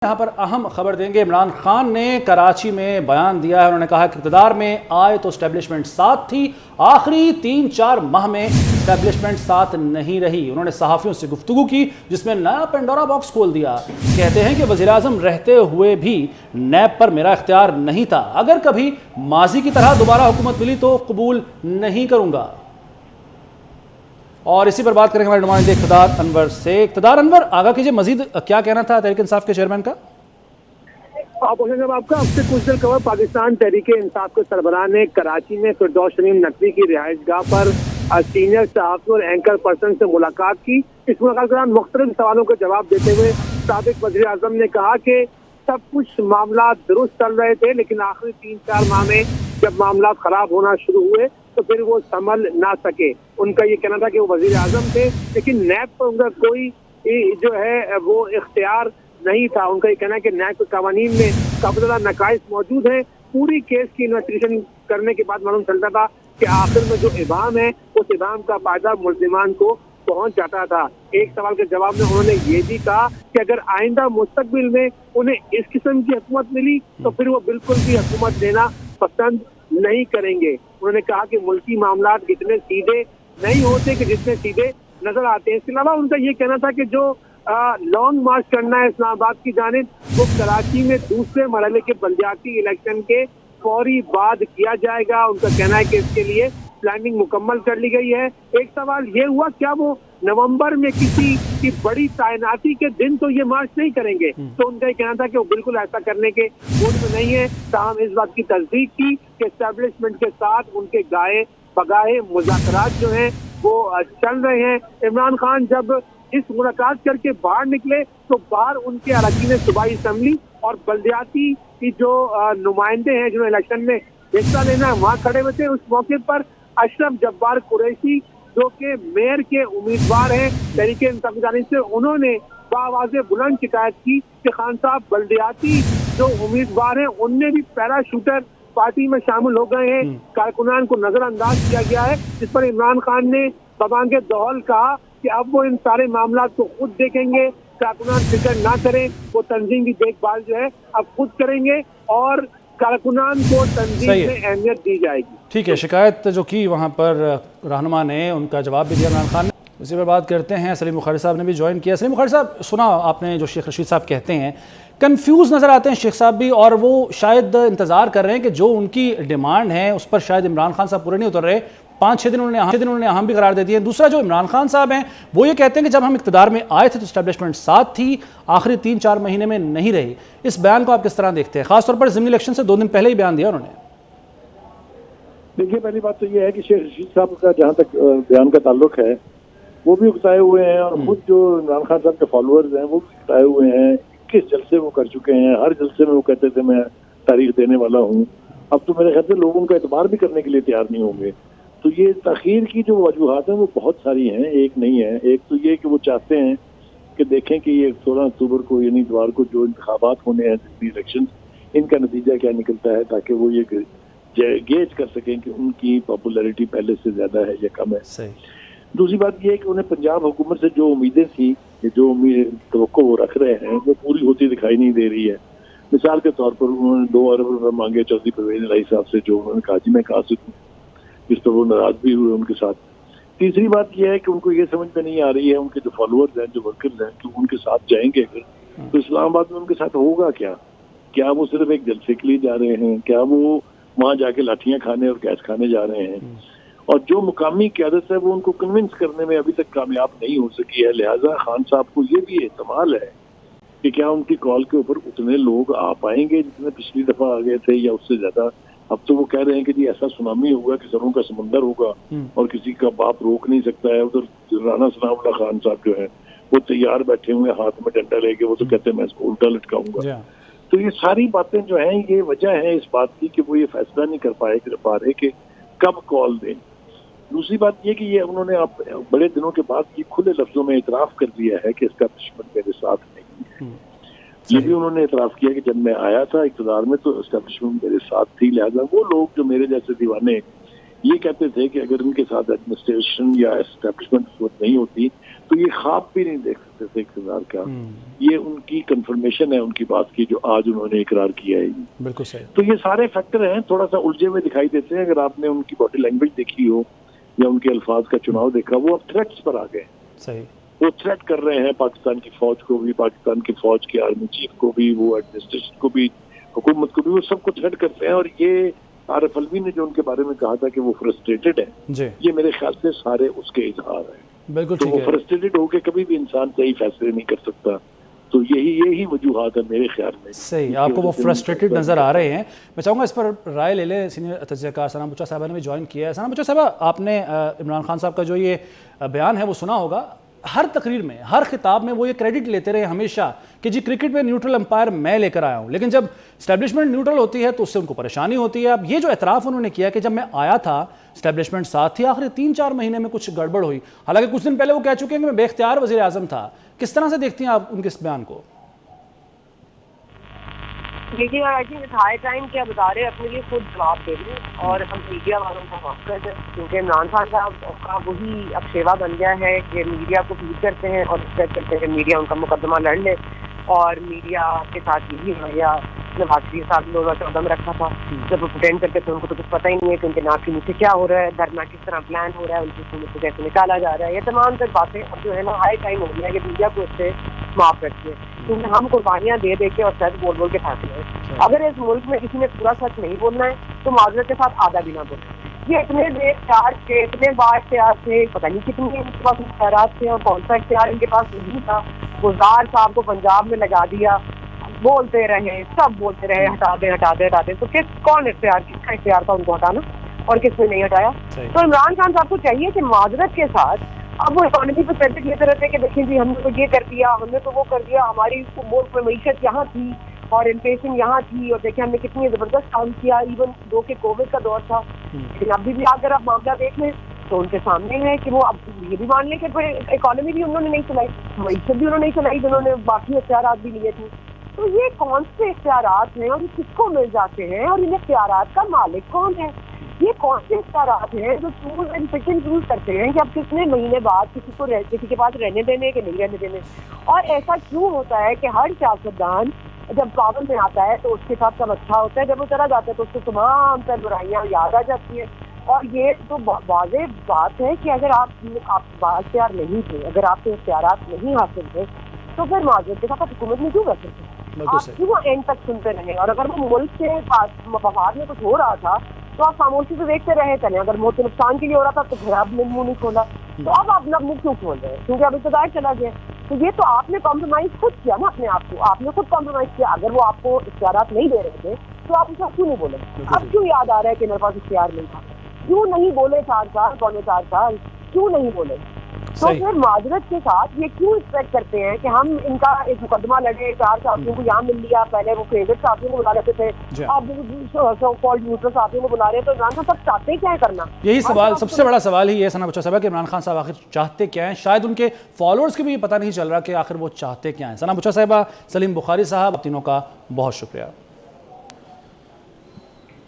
یہاں پر اہم خبر دیں گے۔ عمران خان نے کراچی میں بیان دیا ہے، انہوں نے کہا کہ اقتدار میں آئے تو اسٹیبلشمنٹ ساتھ تھی، آخری 3-4 ماہ میں اسٹیبلشمنٹ ساتھ نہیں رہی۔ انہوں نے صحافیوں سے گفتگو کی جس میں نیا پینڈورا باکس کھول دیا۔ کہتے ہیں کہ وزیراعظم رہتے ہوئے بھی نیب پر میرا اختیار نہیں تھا، اگر کبھی ماضی کی طرح دوبارہ حکومت ملی تو قبول نہیں کروں گا۔ اور اسی پر بات کریں گے ہمارے نمائندے اقتدار انور سے۔ اقتدار انور، آگاہ کیجئے، مزید کیا کہنا تھا تحریک انصاف کے چیئرمین کا؟ آپ کا اب سے کچھ دیر قبل پاکستان تحریک انصاف کے سربراہ نے کراچی میں فردوس شمیم نقوی کی رہائش گاہ پر سینئر صحافی اور اینکر پرسن سے ملاقات کی۔ اس ملاقات کے دوران مختلف سوالوں کا جواب دیتے ہوئے سابق وزیر اعظم نے کہا کہ سب کچھ معاملات درست چل رہے تھے، لیکن آخری 3-4 ماہ میں جب معاملات خراب ہونا شروع ہوئے تو پھر وہ سنبھل نہ سکے۔ ان کا یہ کہنا تھا کہ وہ وزیر اعظم تھے، لیکن نیب پر ان کا کوئی جو ہے وہ اختیار نہیں تھا۔ ان کا یہ کہنا ہے کہ نیب کے قوانین میں کافی زیادہ نقائص موجود ہیں۔ پوری کیس کی انویسٹیگیشن کرنے کے بعد معلوم چلتا تھا کہ آخر میں جو ابہام ہے اس ابہام کا فائدہ ملزمان کو پہنچ جاتا تھا۔ ایک سوال کے جواب میں انہوں نے یہ بھی کہا کہ اگر آئندہ مستقبل میں انہیں اس قسم کی حکومت ملی تو پھر وہ بالکل بھی حکومت دینا پسند نہیں کریں گے۔ انہوں نے کہا کہ ملکی معاملات اتنے سیدھے نہیں ہوتے کہ جتنے سیدھے نظر آتے ہیں۔ اس کے علاوہ ان کا یہ کہنا تھا کہ جو لانگ مارچ کرنا ہے اسلام آباد کی جانب، وہ کراچی میں دوسرے مرحلے کے بلدیاتی الیکشن کے فوری بعد کیا جائے گا۔ ان کا کہنا ہے کہ اس کے لیے پلاننگ مکمل کر لی گئی ہے۔ ایک سوال یہ ہوا، کیا وہ نومبر میں کسی کی بڑی تعیناتی کے دن تو یہ مارچ نہیں کریں گے؟ تو ان کا یہ کہنا تھا کہ وہ بالکل ایسا کرنے کے موڈ میں نہیں ہے۔ تاہم اس بات کی تصدیق کی کہ اسٹیبلشمنٹ کے ساتھ ان کے گائے بگائے مذاکرات جو ہیں وہ چل رہے ہیں۔ عمران خان جب اس ملاقات کر کے باہر نکلے تو باہر ان کے اراکین صوبائی اسمبلی اور بلدیاتی کی جو نمائندے ہیں جنہوں نے الیکشن میں حصہ لینا وہاں کھڑے ہوئے تھے۔ اس موقع پر اشرف جبار قریشی جو کہ میئر کے امیدوار ہیں تحریک انصاف کی جانب سے، انہوں نے بآواز بلند شکایت کی کہ خان صاحب بلدیاتی جو امیدوار ہیں ان میں بھی پیرا شوٹر پارٹی میں شامل ہو گئے ہیں، کارکنان کو نظر انداز کیا گیا ہے۔ جس پر عمران خان نے ببانگ دہل کہا کہ اب وہ ان سارے معاملات کو خود دیکھیں گے، کارکنان فکر نہ کریں، وہ تنظیم کی دیکھ بھال جو ہے اب خود کریں گے اور کارکنان کو تنظیم میں اہمیت دی جائے گی۔ ٹھیک ہے، شکایت جو کی وہاں پر رہنما نے ان کا جواب بھی دیا عمران خان نے۔ اسی پر بات کرتے ہیں، سلیم بخاری صاحب نے بھی جوائن کیا۔ سلیم بخاری صاحب، سنا آپ نے جو شیخ رشید صاحب کہتے ہیں، کنفیوز نظر آتے ہیں شیخ صاحب بھی، اور وہ شاید انتظار کر رہے ہیں کہ جو ان کی ڈیمانڈ ہے اس پر شاید عمران خان صاحب پورے نہیں اتر رہے۔ 5-6 دن انہوں نے اہم بھی قرار دے دیے۔ دوسرا جو عمران خان صاحب ہیں وہ یہ کہتے ہیں کہ جب ہم اقتدار میں آئے تھے تو اسٹیبلشمنٹ ساتھ تھی، آخری 3-4 مہینے میں نہیں رہی۔ اس بیان کو آپ کس طرح دیکھتے ہیں؟ خاص طور پر ضمنی الیکشن سے 2 دن پہلے ہی بیان دیا انہوں نے۔ دیکھیے، پہلی بات تو یہ ہے کہ شیخ رشید صاحب کا جہاں تک بیان کا تعلق ہے وہ بھی اکتائے ہوئے ہیں، اور خود جو عمران خان صاحب کے فالوورز ہیں وہ بھی اکتائے ہوئے ہیں۔ 21 جلسے وہ کر چکے ہیں، ہر جلسے میں وہ کہتے تھے میں تاریخ دینے والا ہوں۔ اب تو میرے خیال سے لوگ ان کا اعتبار بھی کرنے کے لیے تیار نہیں ہوں گے۔ تو یہ تاخیر کی جو وجوہات ہیں وہ بہت ساری ہیں، ایک نہیں ہے۔ ایک تو یہ کہ وہ چاہتے ہیں کہ دیکھیں کہ یہ 16 اکتوبر کو یعنی اتوار کو جو انتخابات ہونے ہیں الیکشن، ان کا نتیجہ کیا نکلتا ہے، تاکہ وہ یہ گیج کر سکیں کہ ان کی پاپولیرٹی پہلے سے زیادہ ہے یا کم ہے۔ دوسری بات یہ ہے کہ انہیں پنجاب حکومت سے جو امیدیں تھیں، جو توقع وہ رکھ رہے ہیں، وہ پوری ہوتی دکھائی نہیں دے رہی ہے۔ مثال کے طور پر انہوں نے 2 ارب روپے مانگے چودھری پرویز الہی صاحب سے، جو انہوں نے کہا جی میں کہاں سے دوں، جس پر وہ ناراض بھی ہوئے ان کے ساتھ۔ تیسری بات یہ ہے کہ ان کو یہ سمجھ میں نہیں آ رہی ہے، ان کے جو فالوورز ہیں، جو ورکرز ہیں، کہ ان کے ساتھ جائیں گے اگر تو اسلام آباد میں ان کے ساتھ ہوگا کیا وہ صرف ایک جلسے کے لیے جا رہے ہیں، کیا وہ وہاں جا کے لاٹھیاں کھانے اور گیس کھانے جا رہے ہیں؟ اور جو مقامی قیادت ہے وہ ان کو کنونس کرنے میں ابھی تک کامیاب نہیں ہو سکی ہے۔ لہٰذا خان صاحب کو یہ بھی احتمال ہے کہ کیا ان کی کال کے اوپر اتنے لوگ آ پائیں گے جتنے پچھلی دفعہ آ گئے تھے، یا اس سے زیادہ۔ اب تو وہ کہہ رہے ہیں کہ جی ایسا سونامی ہوگا کہ سروں کا سمندر ہوگا اور کسی کا باپ روک نہیں سکتا ہے۔ ادھر رانا ثناء اللہ خان صاحب جو ہیں وہ تیار بیٹھے ہوئے ہاتھ میں ڈنڈا لے کے، وہ تو کہتے ہیں میں اس کو الٹا لٹکاؤں گا۔ تو یہ ساری باتیں جو ہیں یہ وجہ ہے اس بات کی کہ وہ یہ فیصلہ نہیں کر پا رہے کہ کب کال دیں۔ دوسری بات یہ کہ یہ انہوں نے اب بڑے دنوں کے بعد یہ کھلے لفظوں میں اعتراف کر دیا ہے کہ اسٹیبلشمنٹ میرے ساتھ نہیں ہے۔ یہ بھی انہوں نے اعتراف کیا کہ جب میں آیا تھا اقتدار میں تو اسٹیبلشمنٹ میرے ساتھ تھی، لہٰذا وہ لوگ جو میرے جیسے دیوانے یہ کہتے تھے کہ اگر ان کے ساتھ ایڈمنسٹریشن یا اسٹیبلشمنٹ نہیں ہوتی تو یہ خواب بھی نہیں دیکھ سکتے تھے اقتدار کا. یہ ان کی کنفرمیشن ہے ان کی بات کی جو آج انہوں نے اقرار کیا ہے. بالکل صحیح. تو یہ سارے فیکٹر ہیں, تھوڑا سا الجھے ہوئے دکھائی دیتے ہیں. اگر آپ نے ان کی باڈی لینگویج دیکھی ہو یا ان کے الفاظ کا چناؤ دیکھا, وہ اب تھریٹس پر آ گئے. صحیح. وہ تھریٹ کر رہے ہیں پاکستان کی فوج کو بھی, پاکستان کی فوج کے آرمی چیف کو بھی, وہ ایڈمنسٹریشن کو بھی, حکومت کو بھی, وہ سب کو تھریٹ کرتے ہیں. اور یہ عارف علوی نے جو ان کے بارے میں کہا تھا کہ وہ فرسٹریٹڈ ہے, یہ میرے خیال سے سارے اس کے اظہار ہیں. بالکل تو وہ فرسٹریٹڈ ہو کے کبھی بھی انسان صحیح فیصلے نہیں کر سکتا. تو یہی وجوہات ہے میرے خیال میں. صحیح, آپ کو وہ فرسٹریٹڈ نظر آ رہے ہیں. میں چاہوں گا اس پر رائے لے لیں. سینئر تجزیہ کار ثنا بچا صاحبہ نے بھی جوائن کیا ہے. ثنا بچا صاحبہ, آپ نے عمران خان صاحب کا جو یہ بیان ہے وہ سنا ہوگا. ہر تقریر میں, ہر خطاب میں وہ یہ کریڈٹ لیتے رہے ہمیشہ کہ جی کرکٹ میں نیوٹرل امپائر میں لے کر آیا ہوں, لیکن جب اسٹیبلشمنٹ نیوٹرل ہوتی ہے تو اس سے ان کو پریشانی ہوتی ہے. اب یہ جو اعتراف انہوں نے کیا کہ جب میں آیا تھا اسٹیبلشمنٹ ساتھ تھی, آخری 3-4 مہینے میں کچھ گڑبڑ ہوئی, حالانکہ کچھ دن پہلے وہ کہہ چکے ہیں کہ میں بے اختیار وزیر اعظم تھا. کس طرح سے دیکھتی ہیں آپ ان کے اس بیان کو؟ دیکھیے آئی تھنک ہائی ٹائم کیا بتا رہے اپنے لیے خود جواب دے دیں اور ہم میڈیا والوں کو معاف کر دیں, کیونکہ عمران خان صاحب کا وہی اب سیوا بن گیا ہے کہ میڈیا کو فیڈ کرتے ہیں اور ایکسپیکٹ کرتے ہیں کہ میڈیا ان کا مقدمہ لڑ لے. اور میڈیا کے ساتھ یہی رویہ نواز شریف صاحب نے 2014 میں رکھا تھا, جب وہ پریٹینڈ کرتے تھے ان کو تو کچھ پتہ ہی نہیں ہے کہ ان کے ناک کے نیچے کیا ہو رہا ہے, دھرنا کس طرح پلان ہو رہا ہے, ان کی حکومت کو کیسے نکالا جا رہا ہے. یہ تمام تر باتیں اب جو ہے نا ہائی ٹائم ہو گیا ہے کہ میڈیا کو اس سے معاف رکھیے, کیونکہ ہم قربانیاں دے دے کے اور سچ بول بول کے پھنسے ہیں. اگر اس ملک میں کسی نے پورا سچ نہیں بولنا ہے تو معذرت کے ساتھ آدھا بھی نہ بولنا. یہ اتنے بے اختیار تھے, اتنے با اختیار تھے, پتہ نہیں کتنے ان کے پاس اختیارات تھے اور کون سا اختیار ان کے پاس نہیں تھا. گلزار صاحب کو پنجاب میں لگا دیا, بولتے رہے, سب بولتے رہے ہٹا دے. تو کون اختیار, کس کا اختیار تھا ان کو ہٹانا اور کس نے نہیں ہٹایا؟ تو عمران خان صاحب کو چاہیے کہ معذرت کے ساتھ اب وہ اکانومی پہ کریڈٹ لیتے رہتے ہیں کہ دیکھیں جی ہم نے تو یہ کر دیا, ہم نے تو وہ کر دیا, ہماری ملک میں معیشت یہاں تھی اور انفلیشن یہاں تھی, اور دیکھیں ہم نے کتنی زبردست کام کیا, ایون دو کہ کووڈ کا دور تھا. لیکن ابھی بھی اگر آپ معاملہ دیکھ لیں تو ان کے سامنے ہے کہ وہ اب یہ بھی مان لیں کہ اکانومی بھی انہوں نے نہیں چلائی, معیشت بھی انہوں نے نہیں چلائی, جنہوں نے باقی اختیارات بھی لیے تھے. تو یہ کون سے اختیارات ہیں اور یہ کس کو مل جاتے ہیں, اور ان اختیارات کا مالک کون ہے؟ یہ کون سے اختیارات ہیں جو tool and pick and choose کرتے ہیں کہ اب کتنے مہینے بعد کسی کے پاس رہنے دینے کہ نہیں رہنے دینے؟ اور ایسا کیوں ہوتا ہے کہ ہر سیاستدان جب پاور میں آتا ہے تو اس کے ساتھ سب اچھا ہوتا ہے, جب وہ چلا جاتا ہے تو اس کو تمام تر برائیاں یاد آ جاتی ہیں؟ اور یہ تو واضح بات ہے کہ اگر آپ بااختیار نہیں تھے, اگر آپ کے اختیارات نہیں حاصل تھے, تو پھر معذرت کے ساتھ حکومت میں کیوں کر سکتے؟ آپ کیوں اینڈ تک سنتے رہے؟ اور اگر وہ ملک کے مفاد میں کچھ ہو رہا تھا تو آپ خاموشی سے دیکھتے رہے چلیں, اگر ملک کے نقصان کے لیے ہو رہا تھا تو پھر آپ نے منہ نہیں کھولا. تو اب آپ اپنا منہ کیوں کھول رہے ہیں؟ کیونکہ اب اقتدار چلا گیا. تو یہ تو آپ نے کمپرومائز خود کیا نا اپنے آپ کو, آپ نے خود کمپرومائز کیا. اگر وہ آپ کو اختیارات نہیں دے رہے تھے تو آپ اسے کیوں نہیں بولے؟ اب کیوں یاد آ رہا ہے کہ میرے پاس اختیار نہیں تھا؟ کیوں نہیں بولے 4 سال, 4.25 سال کیوں نہیں بولے؟ تو پھر معذرت کے ساتھ یہ کیوں ایکسپیکٹ کرتے ہیں کہ ہم ان کا ایک مقدمہ لڑے, 4 صحافیوں کو یہاں مل لیا, پہلے وہ فیوریٹ صحافیوں کو بلا لیتے تھے, اب نیوٹرل صحافیوں کو بلا رہے ہیں. تو عمران خان صاحب چاہتے کیا ہے کرنا؟ یہی سوال, سب سے بڑا سوال ہی یہ ثنا بچا صاحب کہ عمران خان صاحب آخر چاہتے کیا ہیں؟ شاید ان کے فالوورز کے بھی یہ پتہ نہیں چل رہا کہ آخر وہ چاہتے کیا ہیں. ثنا بچا صاحبہ, سلیم بخاری صاحب, آپ تینوں کا بہت شکریہ.